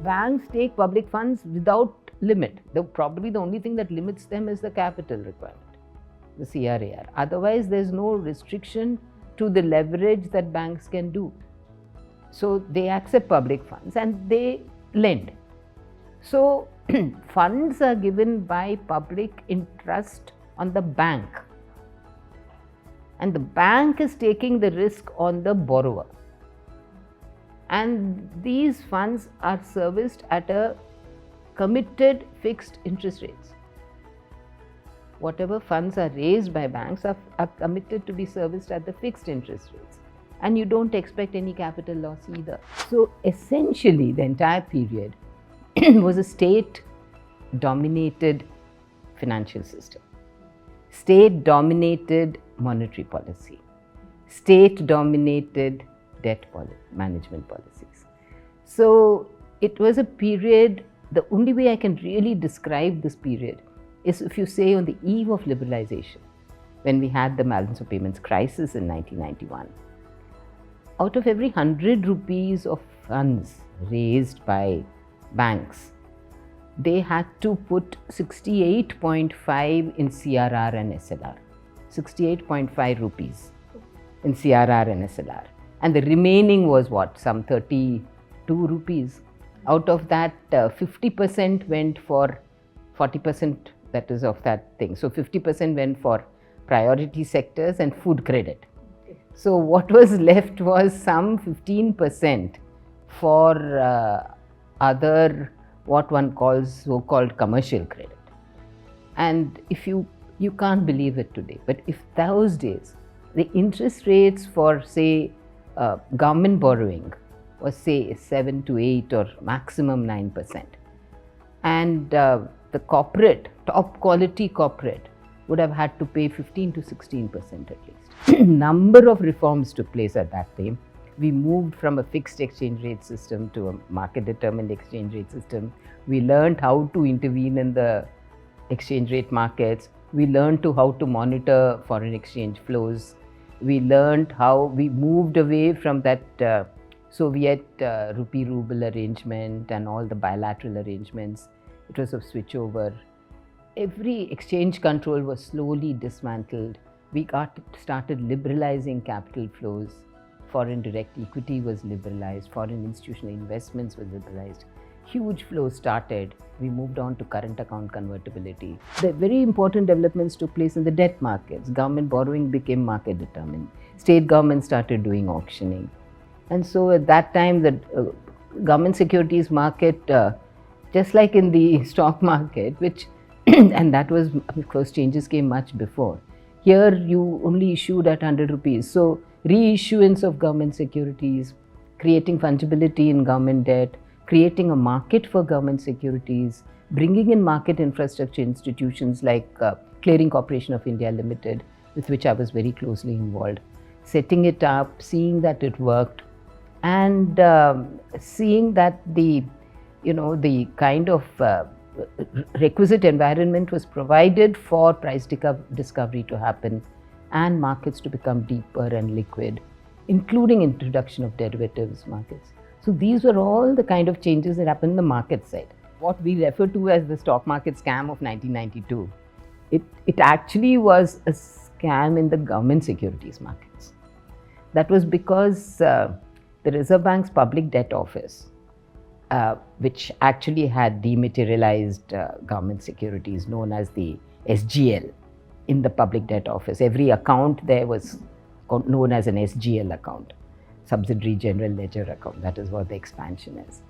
Banks take public funds without limit. Probably the only thing that limits them is the capital requirement, the CRAR. Otherwise, there's no restriction to the leverage that banks can do. So they accept public funds and they lend. So funds are given by public in trust on the bank, and the bank is taking the risk on the borrower. And these funds are serviced at a committed fixed interest rates. Whatever funds are raised by banks are committed to be serviced at the fixed interest rates, and you don't expect any capital loss either. So essentially the entire period was a state dominated financial system, state dominated monetary policy, state dominated debt management policies. So it was a period, the only way I can really describe this period is if you say on the eve of liberalization, when we had the balance of payments crisis in 1991, out of every 100 rupees of funds raised by banks, they had to put 68.5 in CRR and SLR, 68.5 rupees in CRR and SLR. And the remaining was what, some 32 rupees. Out of that, 50% went for 40%, that is of that thing. So 50% went for priority sectors and food credit. So what was left was some 15% for other, what one calls so-called commercial credit. And if you can't believe it today, but if those days the interest rates for, say, government borrowing was, say, 7 to 8 or maximum 9%, and the corporate, top quality corporate, would have had to pay 15 to 16% at least. Number of reforms took place at that time. We moved from a fixed exchange rate system to a market determined exchange rate system. We learned how to intervene in the exchange rate markets. We learned how to monitor foreign exchange flows. We learned how we moved away from that Soviet rupee-ruble arrangement and all the bilateral arrangements. It was a switchover. Every exchange control was slowly dismantled. We started liberalizing capital flows. Foreign direct equity was liberalized. Foreign institutional investments were liberalized. Huge flows started. We moved on to current account convertibility. The very important developments took place in the debt markets. Government borrowing became market determined. State governments started doing auctioning. And so at that time, the government securities market, just like in the stock market, which and that was, of course, changes came much before. Here you only issued at 100 rupees. So reissuance of government securities, creating fungibility in government debt, creating a market for government securities, bringing in market infrastructure institutions like Clearing Corporation of India Limited, with which I was very closely involved, setting it up, seeing that it worked, and seeing that the kind of requisite environment was provided for price discovery to happen and markets to become deeper and liquid, including introduction of derivatives markets. So these were all the kind of changes that happened in the market side. What we refer to as the stock market scam of 1992, it actually was a scam in the government securities markets. That was because the Reserve Bank's public debt office, which actually had dematerialized government securities known as the SGL in the public debt office. Every account there was known as an SGL account, subsidiary general ledger account. That is what the expansion is.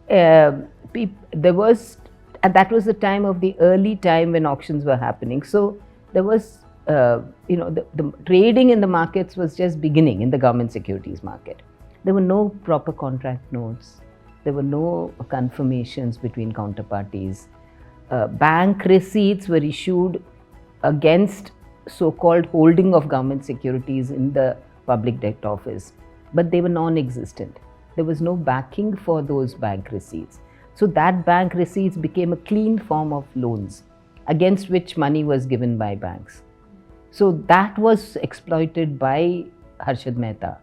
There was, and that was the time of the early time when auctions were happening. So there was, the trading in the markets was just beginning in the government securities market. There were no proper contract notes. There were no confirmations between counterparties. Bank receipts were issued against so-called holding of government securities in the public debt office, but they were non-existent. There was no backing for those bank receipts. So that bank receipts became a clean form of loans against which money was given by banks. So that was exploited by Harshad Mehta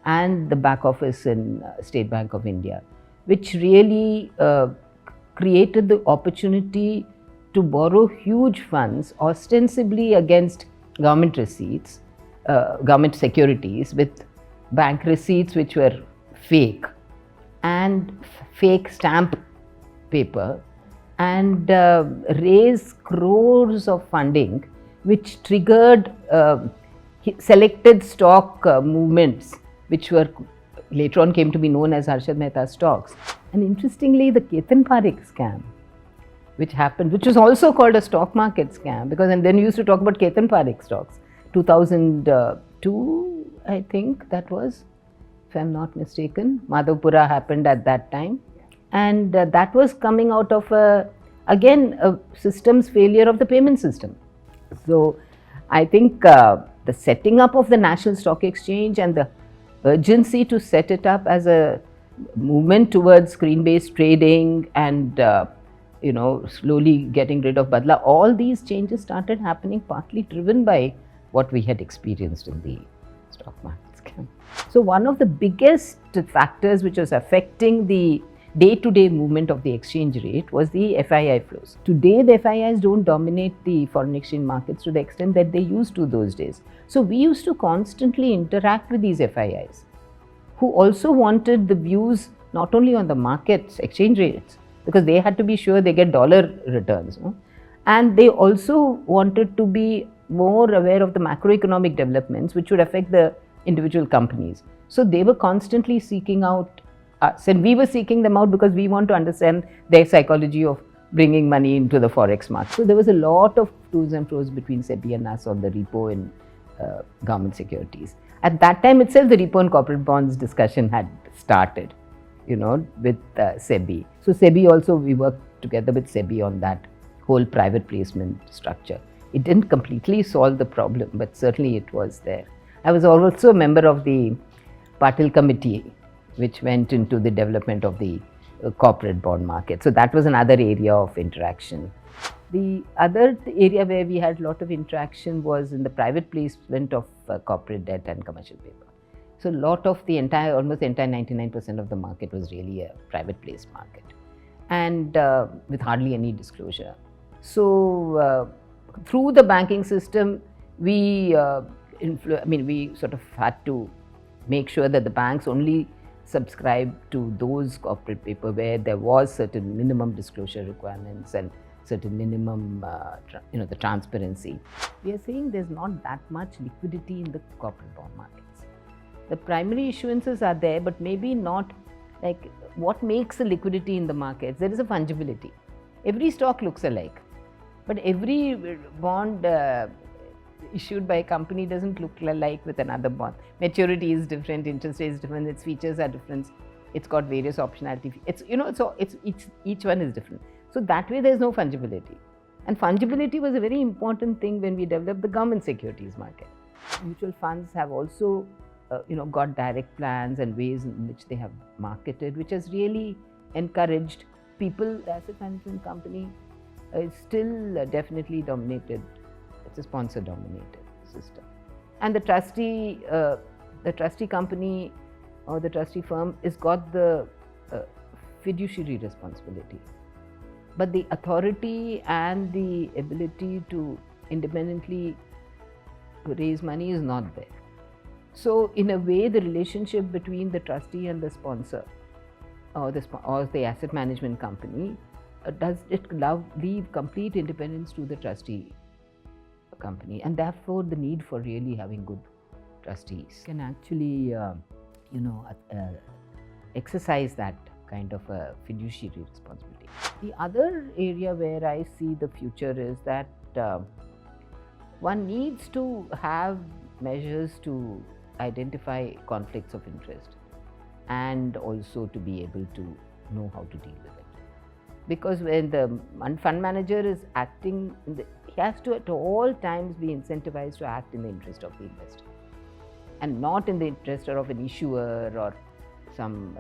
and the back office in State Bank of India which really created the opportunity to borrow huge funds ostensibly against government receipts, government securities, with bank receipts which were fake and fake stamp paper, and raise crores of funding, which triggered selected stock movements, which were later on came to be known as Harshad Mehta stocks. And interestingly, the Ketan Parekh scam, which happened, which was also called a stock market scam, because and then we used to talk about Ketan Parekh stocks. 2002, I think that was, if I'm not mistaken. Madhavpura happened at that time. And that was coming out of, again, a systems failure of the payment system. So I think the setting up of the National Stock Exchange and the urgency to set it up as a movement towards screen-based trading and slowly getting rid of Badla, all these changes started happening partly driven by what we had experienced in the stock market scam. So one of the biggest factors which was affecting the day-to-day movement of the exchange rate was the FII flows. Today, the FIIs don't dominate the foreign exchange markets to the extent that they used to those days. So we used to constantly interact with these FIIs, who also wanted the views not only on the markets, exchange rates, because they had to be sure they get dollar returns, and they also wanted to be more aware of the macroeconomic developments which would affect the individual companies. So they were constantly seeking out us, and we were seeking them out because we want to understand their psychology of bringing money into the forex market. So there was a lot of to's and fro's between SEBI and us on the repo and government securities. At that time itself, the repo and corporate bonds discussion had started, with SEBI. So SEBI also, we worked together with SEBI on that whole private placement structure. It didn't completely solve the problem, but certainly it was there. I was also a member of the Patil committee, which went into the development of the corporate bond market. So that was another area of interaction. The other area where we had a lot of interaction was in the private placement of corporate debt and commercial paper. So a lot of almost the entire 99% of the market was really a private placed market, and with hardly any disclosure. So through the banking system, we sort of had to make sure that the banks only subscribe to those corporate paper where there was certain minimum disclosure requirements and certain minimum, the transparency. We are saying there's not that much liquidity in the corporate bond markets. The primary issuances are there, but maybe not like what makes the liquidity in the markets. There is a fungibility. Every stock looks alike, but every bond issued by a company doesn't look alike with another bond. Maturity is different, interest rate is different, its features are different, it's got various optionality. Each one is different. So that way there's no fungibility. And fungibility was a very important thing when we developed the government securities market. Mutual funds have also got direct plans and ways in which they have marketed, which has really encouraged people. The asset management company is still definitely dominated. It's a sponsor dominated system. And the trustee company or the trustee firm has got the fiduciary responsibility. But the authority and the ability to independently raise money is not there. So in a way, the relationship between the trustee and the sponsor or the asset management company does it leave complete independence to the trustee company, and therefore the need for really having good trustees can actually exercise that kind of a fiduciary responsibility. The other area where I see the future is that one needs to have measures to identify conflicts of interest and also to be able to know how to deal with it. Because when the fund manager is acting, he has to at all times be incentivized to act in the interest of the investor and not in the interest of an issuer or some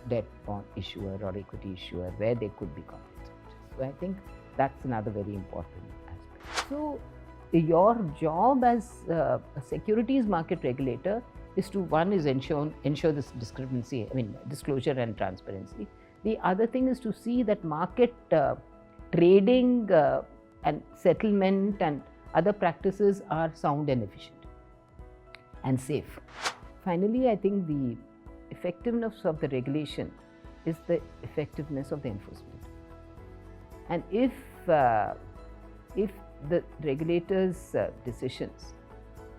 debt bond issuer or equity issuer where there could be conflicts of interest. So I think that's another very important aspect. So your job as a securities market regulator is to, one is ensure this discrepancy, disclosure and transparency. The other thing is to see that market trading and settlement and other practices are sound and efficient and safe. Finally, I think the effectiveness of the regulation is the effectiveness of the enforcement. And if the regulators' decisions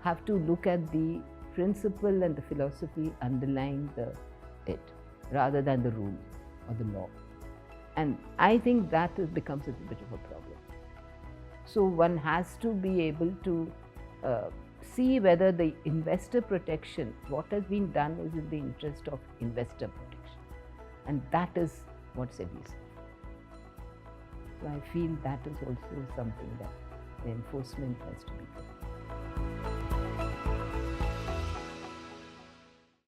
have to look at the principle and the philosophy underlying it rather than the rule or the law. And I think that becomes a bit of a problem. So one has to be able to see whether the investor protection, what has been done is in the interest of investor protection. And that is what SEBI is. So I feel that is also something that the enforcement has to be good.